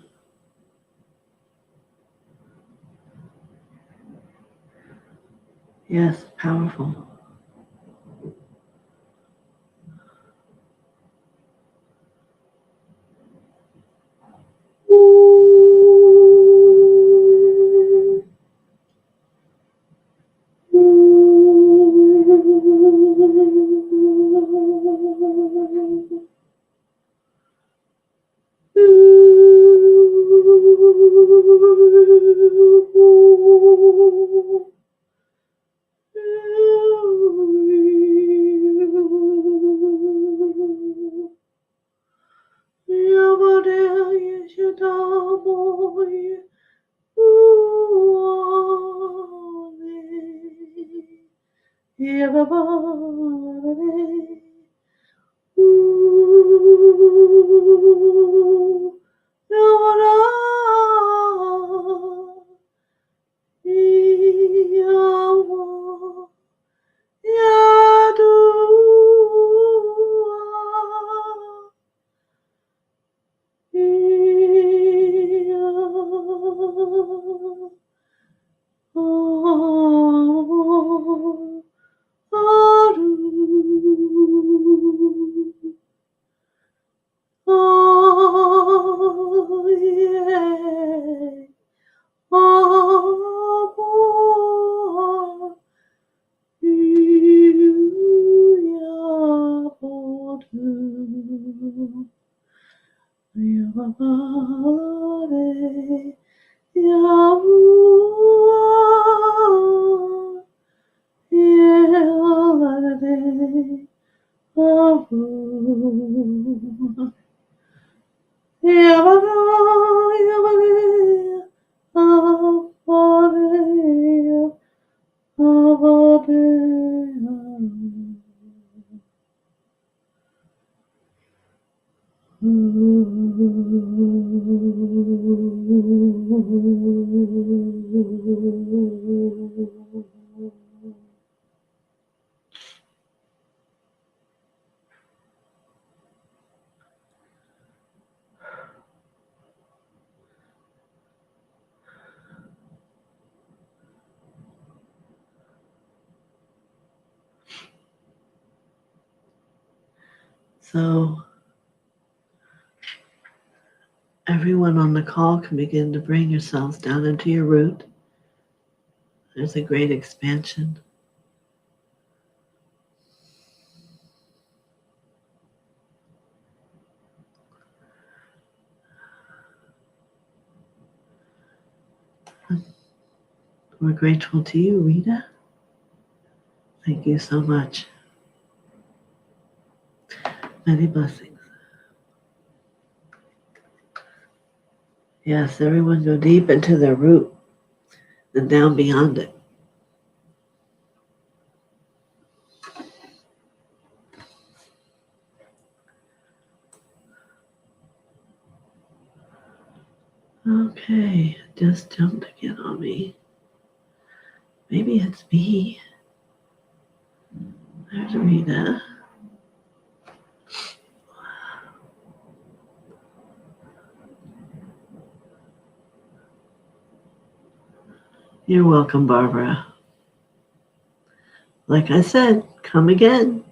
S1: Yes, powerful. So everyone on the call can begin to bring yourselves down into your root. There's a great expansion. We're grateful to you, Rita. Thank you so much. Many blessings. Yes, everyone go deep into their root and down beyond it. Okay, just jumped again on me. Maybe it's me. There's Rita. You're welcome, Barbara. Like I said, come again.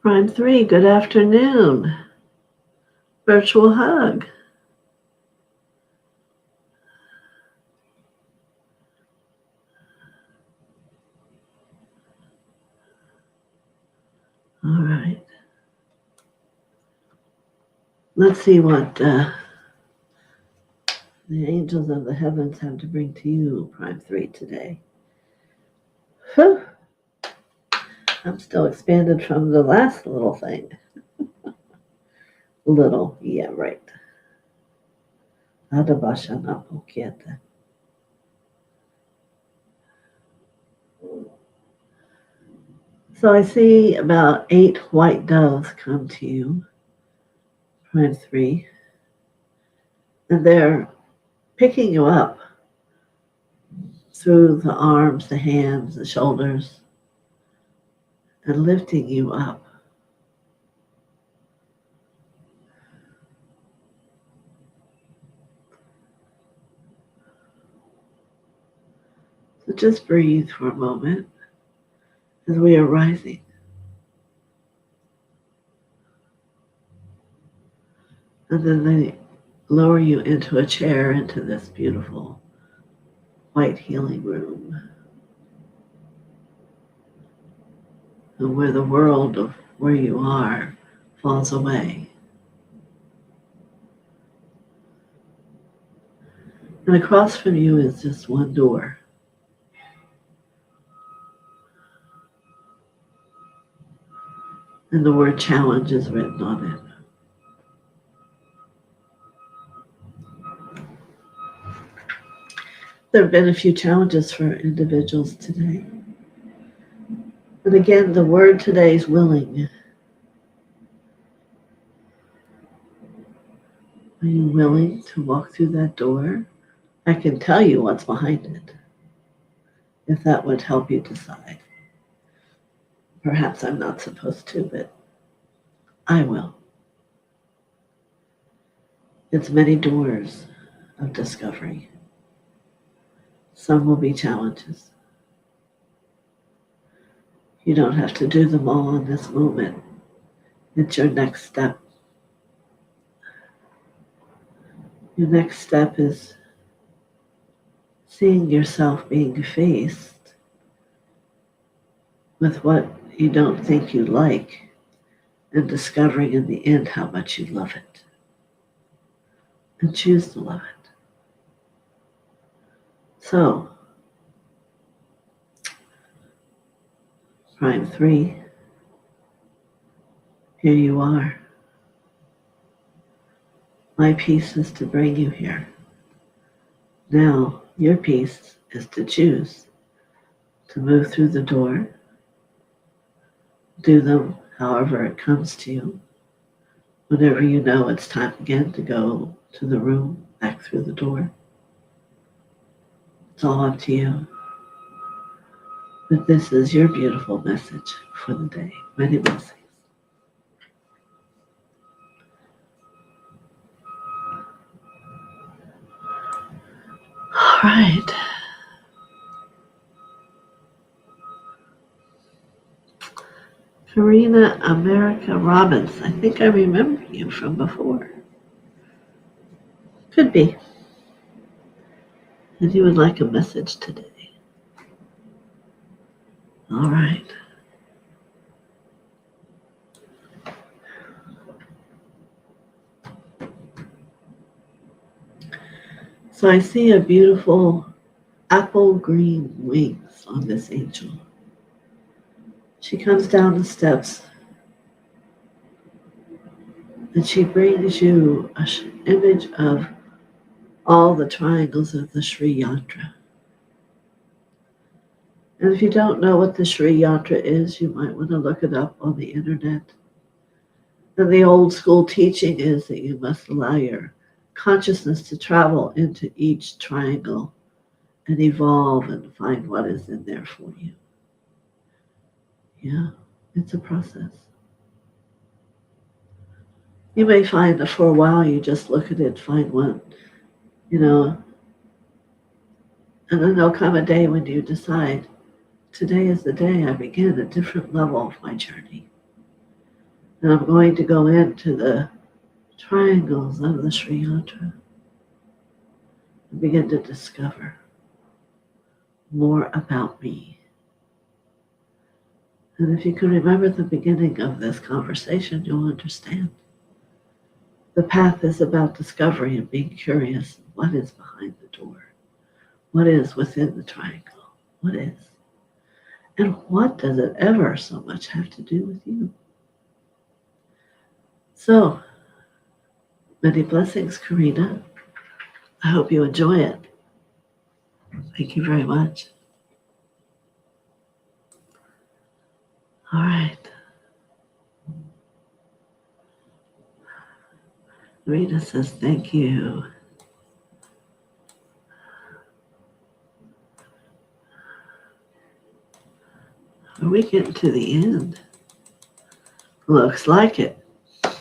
S1: Prime 3, good afternoon. Virtual hug. All right. Let's see what the angels of the heavens have to bring to you, Prime 3, today. Whew. I'm still expanded from the last little thing. Little, yeah, right. Adabashana Pokieta. So I see about 8 white doves come to you, Prime 3, and they're picking you up through the arms, the hands, the shoulders, and lifting you up. So just breathe for a moment as we are rising. And then they lower you into a chair into this beautiful white healing room, and where the world of where you are falls away. And across from you is just one door. And the word challenge is written on it. There have been a few challenges for individuals today. But again, the word today is willing. Are you willing to walk through that door? I can tell you what's behind it, if that would help you decide. Perhaps I'm not supposed to, but I will. It's many doors of discovery. Some will be challenges. You don't have to do them all in this moment. It's your next step. Your next step is seeing yourself being faced with what you don't think you like and discovering in the end how much you love it. And choose to love it. So, Prime 3, here you are. My piece is to bring you here. Now, your piece is to choose to move through the door, do them however it comes to you. Whenever you know it's time again to go to the room, back through the door. It's all up to you. But this is your beautiful message for the day. Many blessings. All right. Karina America Robbins. I think I remember you from before. Could be. And you would like a message today. All right. So I see a beautiful apple green wings on this angel. She comes down the steps and she brings you an image of all the triangles of the Sri Yantra. And if you don't know what the Sri Yantra is, you might want to look it up on the internet. And the old school teaching is that you must allow your consciousness to travel into each triangle and evolve and find what is in there for you. Yeah, it's a process. You may find that for a while you just look at it, find one, and then there'll come a day when you decide, today is the day I begin a different level of my journey. And I'm going to go into the triangles of the Sri Yantra and begin to discover more about me. And if you can remember the beginning of this conversation, you'll understand. The path is about discovery and being curious. What is behind the door? What is within the triangle? What is? And what does it ever so much have to do with you? So, many blessings, Karina. I hope you enjoy it. Thank you very much. All right. Rita says, thank you. Are we getting to the end? Looks like it. I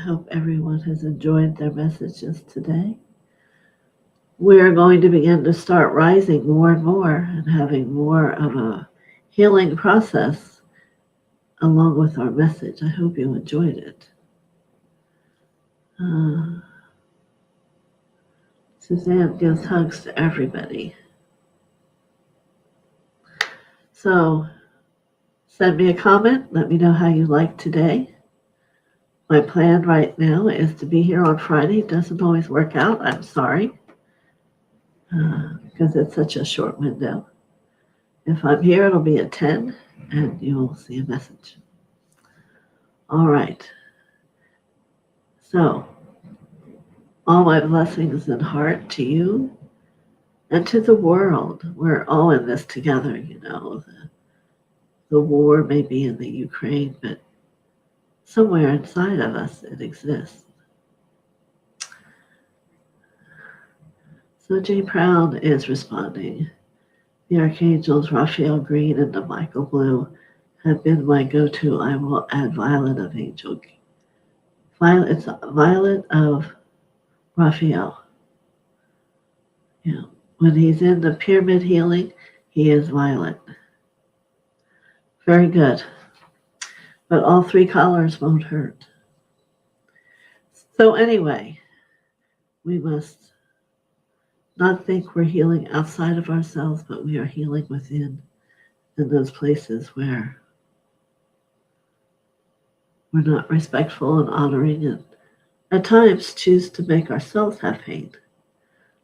S1: hope everyone has enjoyed their messages today. We're going to begin to start rising more and more and having more of a healing process along with our message. I hope you enjoyed it. Suzanne gives hugs to everybody. So send me a comment. Let me know how you liked today. My plan right now is to be here on Friday. It doesn't always work out. I'm sorry. Because it's such a short window. If I'm here, it'll be at 10, and you'll see a message. All right. So, all my blessings and heart to you and to the world. We're all in this together, The war may be in the Ukraine, but somewhere inside of us it exists. So Jay Brown is responding. The Archangels Raphael Green and the Michael Blue have been my go-to. I will add Violet of Angel. It's Violet of Raphael. Yeah. When he's in the pyramid healing, he is Violet. Very good. But all three colors won't hurt. So anyway, we must not think we're healing outside of ourselves, but we are healing within, in those places where we're not respectful and honoring, and at times choose to make ourselves have pain.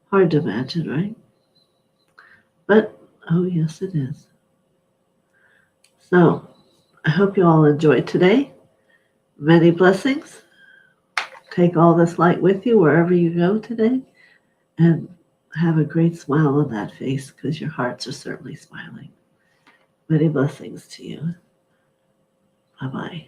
S1: Hard to imagine, right? But, oh yes, it is. So I hope you all enjoyed today. Many blessings. Take all this light with you wherever you go today, and have a great smile on that face, because your hearts are certainly smiling. Many blessings to you. Bye-bye.